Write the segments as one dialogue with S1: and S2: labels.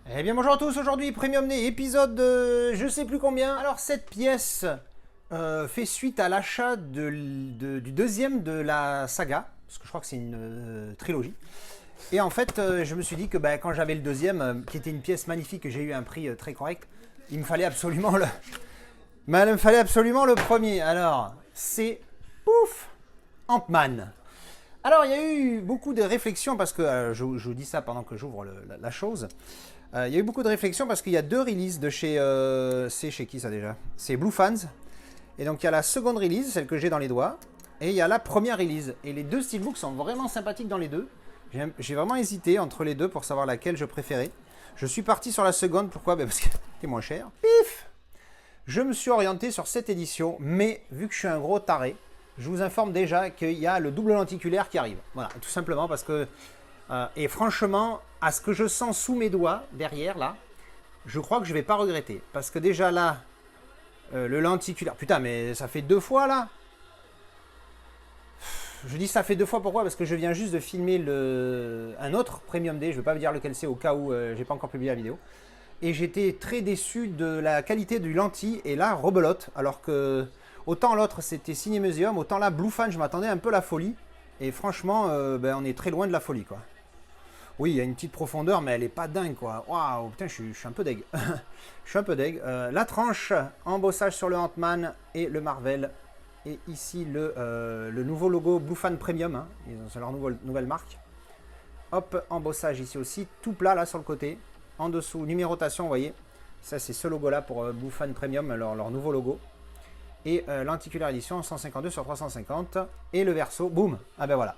S1: Eh bien bonjour à tous, aujourd'hui Premium Day, épisode je sais plus combien. Alors cette pièce fait suite à l'achat du deuxième de la saga, parce que je crois que c'est une trilogie. Et en fait je me suis dit que quand j'avais le deuxième, qui était une pièce magnifique, que j'ai eu un prix très correct, il me fallait absolument le premier. Alors c'est pouf, Ant-Man. Alors il y a eu beaucoup de réflexions parce que je vous dis ça pendant que j'ouvre la chose. Il y a eu beaucoup de réflexions parce qu'il y a deux releases de chez... c'est chez qui ça déjà? C'est Blue Fans. Et donc il y a la seconde release, celle que j'ai dans les doigts. Et il y a la première release. Et les deux steelbooks sont vraiment sympathiques dans les deux. J'ai vraiment hésité entre les deux pour savoir laquelle je préférais. Je suis parti sur la seconde, pourquoi? Parce que c'était moins cher. Pif! Je me suis orienté sur cette édition, mais vu que je suis un gros taré, je vous informe déjà qu'il y a le double lenticulaire qui arrive. Voilà, tout simplement parce que... et franchement, à ce que je sens sous mes doigts, derrière, là, je crois que je vais pas regretter. Parce que déjà là, le lenticulaire... Putain, mais ça fait deux fois, là. Je dis ça fait deux fois, pourquoi? Parce que je viens juste de filmer un autre Premium Day. Je ne vais pas vous dire lequel c'est au cas où j'ai pas encore publié la vidéo. Et j'étais très déçu de la qualité du lentille. Et là, rebelote. Alors que autant l'autre, c'était Cinémuseum, autant là, Blue Fan, je m'attendais un peu à la folie. Et franchement, on est très loin de la folie, quoi. Oui, il y a une petite profondeur, mais elle est pas dingue, quoi. Waouh, putain, je suis un peu deg. Je suis un peu deg. La tranche, embossage sur le Ant-Man et le Marvel. Et ici, le nouveau logo Blue Fan Premium. Hein. C'est leur nouvelle marque. Hop, embossage ici aussi. Tout plat, là, sur le côté. En dessous, numérotation, vous voyez. Ça, c'est ce logo-là pour Blue Fan Premium, leur nouveau logo. Et lenticulaire édition, 152 sur 350. Et le verso, boum. Ah ben voilà.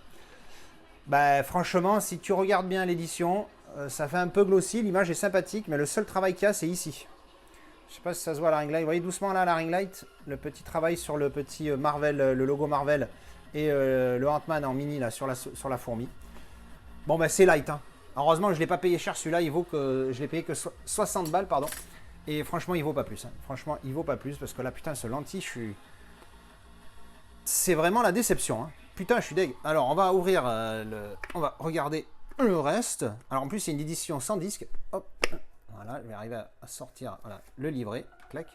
S1: Bah franchement, si tu regardes bien l'édition, ça fait un peu glossy, l'image est sympathique, mais le seul travail qu'il y a, c'est ici. Je sais pas si ça se voit à la ring light. Vous voyez doucement là, la ring light, le petit travail sur le petit Marvel, le logo Marvel et le Ant-Man en mini là sur la fourmi. Bon bah c'est light. Hein. Heureusement, je ne l'ai pas payé cher celui-là, je l'ai payé que 60 balles, pardon. Et franchement, il vaut pas plus. Hein. Franchement, il vaut pas plus parce que là, putain, ce lentille, c'est vraiment la déception. Hein. Putain, je suis deg. Alors, on va ouvrir on va regarder le reste. Alors, en plus, c'est une édition sans disque. Hop. Voilà, je vais arriver à sortir voilà, le livret. Clac.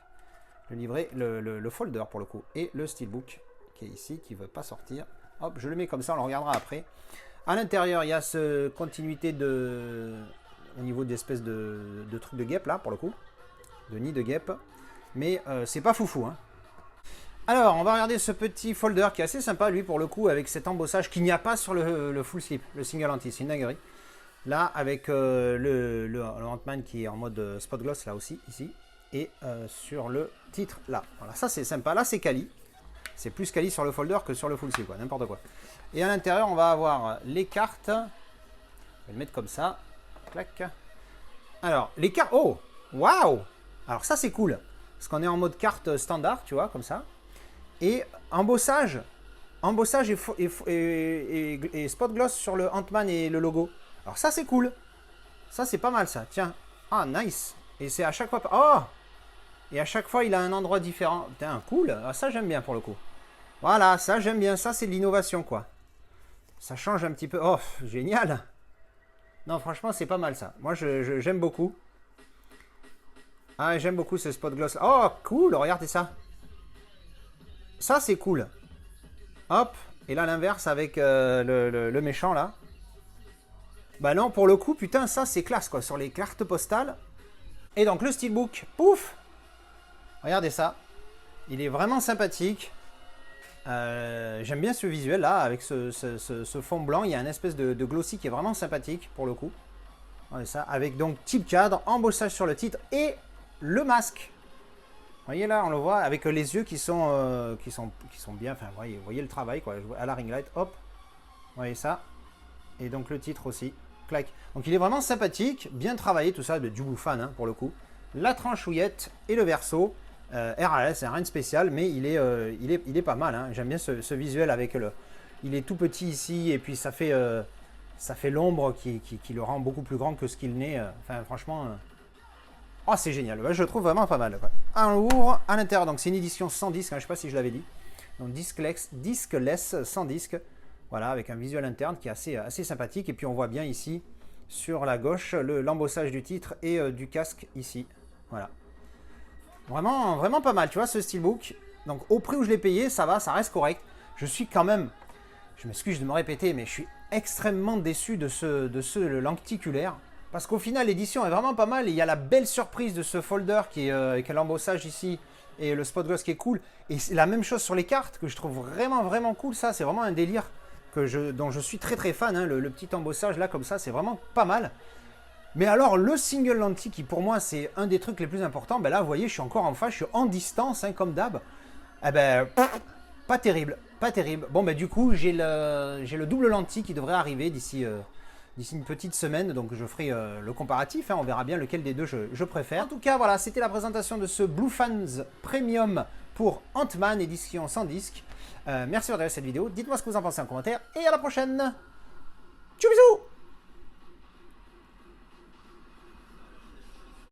S1: Le livret, le folder pour le coup. Et le steelbook qui est ici, qui ne veut pas sortir. Hop, je le mets comme ça, on le regardera après. À l'intérieur, il y a ce continuité au niveau d'espèces de trucs de guêpe là, pour le coup. De nid de guêpe. Mais c'est pas foufou, hein. Alors, on va regarder ce petit folder qui est assez sympa, lui, pour le coup, avec cet embossage qu'il n'y a pas sur le full slip, le single anti, c'est une dinguerie. Là, avec le Ant-Man qui est en mode spot gloss, là aussi, ici. Et sur le titre, là. Voilà, ça c'est sympa. Là, c'est quali. C'est plus quali sur le folder que sur le full slip, quoi, n'importe quoi. Et à l'intérieur, on va avoir les cartes. Je vais le mettre comme ça. Clac. Alors, les cartes... Oh! Waouh! Alors ça, c'est cool. Parce qu'on est en mode carte standard, tu vois, comme ça. Et embossage et spot gloss sur le Ant-Man et le logo. Alors ça c'est cool. Ça c'est pas mal ça. Tiens. Ah nice. Et c'est à chaque fois... Oh! Et à chaque fois il a un endroit différent. Putain cool. Ah, ça j'aime bien pour le coup. Voilà, ça j'aime bien. Ça c'est de l'innovation quoi. Ça change un petit peu. Oh, génial. Non franchement c'est pas mal ça. Moi j'aime beaucoup. Ah j'aime beaucoup ce spot gloss. Oh cool, regardez ça. Ça, c'est cool. Hop. Et là, l'inverse avec le méchant, là. Bah non, pour le coup, putain, ça, c'est classe, quoi. Sur les cartes postales. Et donc, le steelbook, pouf. Regardez ça. Il est vraiment sympathique. J'aime bien ce visuel, là, avec ce fond blanc. Il y a une espèce de glossy qui est vraiment sympathique, pour le coup. Regardez ça. Avec, donc, type cadre, embossage sur le titre et le masque. Vous voyez là, on le voit avec les yeux qui sont bien. Enfin, vous voyez le travail quoi. À la ring light, hop. Vous voyez ça. Et donc le titre aussi. Clac. Donc il est vraiment sympathique, bien travaillé tout ça, de du Blue Fan hein, pour le coup. La tranchouillette et le verso. RAS, c'est rien de spécial, mais il est pas mal. Hein. J'aime bien ce visuel avec le. Il est tout petit ici et puis ça fait l'ombre qui le rend beaucoup plus grand que ce qu'il n'est. Enfin, franchement. Oh, c'est génial, ouais, je le trouve vraiment pas mal. Quoi. On ouvre à l'intérieur, donc c'est une édition sans disque, hein, je ne sais pas si je l'avais dit. Donc disqueless, sans disque, voilà, avec un visuel interne qui est assez sympathique. Et puis on voit bien ici sur la gauche, l'embossage du titre et du casque ici. Voilà. Vraiment, vraiment pas mal, tu vois, ce steelbook. Donc au prix où je l'ai payé, ça va, ça reste correct. Je suis quand même, je m'excuse de me répéter, mais je suis extrêmement déçu de ce lenticulaire. Parce qu'au final, l'édition est vraiment pas mal. Et il y a la belle surprise de ce folder qui est avec l'embossage ici et le spot gloss qui est cool. Et c'est la même chose sur les cartes que je trouve vraiment, vraiment cool. Ça, c'est vraiment un délire dont je suis très, très fan. Hein. Le petit embossage là, comme ça, c'est vraiment pas mal. Mais alors, le single lentille, qui pour moi, c'est un des trucs les plus importants, ben là, vous voyez, je suis encore en face, je suis en distance, hein, comme d'hab. Eh ben, pas terrible, pas terrible. Bon, ben du coup, j'ai le double lentille qui devrait arriver d'ici une petite semaine, donc je ferai le comparatif, hein, on verra bien lequel des deux je préfère. En tout cas, voilà, c'était la présentation de ce Blue Fans Premium pour Ant-Man, édition sans disque. Merci d'avoir regardé cette vidéo, dites-moi ce que vous en pensez en commentaire, et à la prochaine. Tchou bisous.